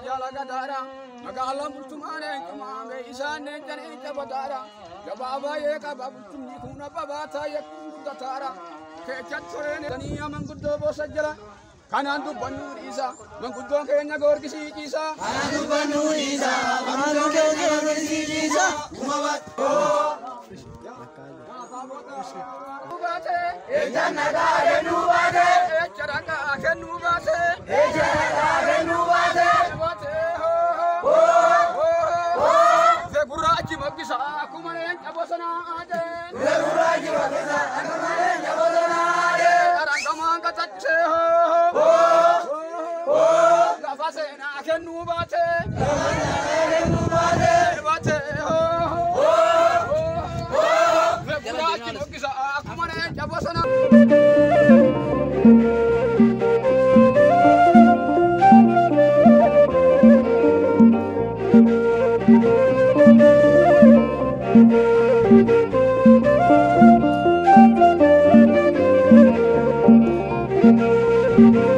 Jalagadara, Magalam tumane kamame isane jane jabadara jababa ye kabab tumni kuna babata yakun datara ke chachore ne daniya manguddo bosajjala kanandu banur isa manguddo kenya gor kisi isa kanandu banur isa manguddo kenya gor kisi isa umawat Ejanaga renubate echaraga renubate ejanaga renubate Zeguraji magisa kumane abosana ade Zeguraji magisa kumane abosana ade Arangamanga tache ho Lafase na renubate bate ho Zeguraji magisa kumane abosana Thank you.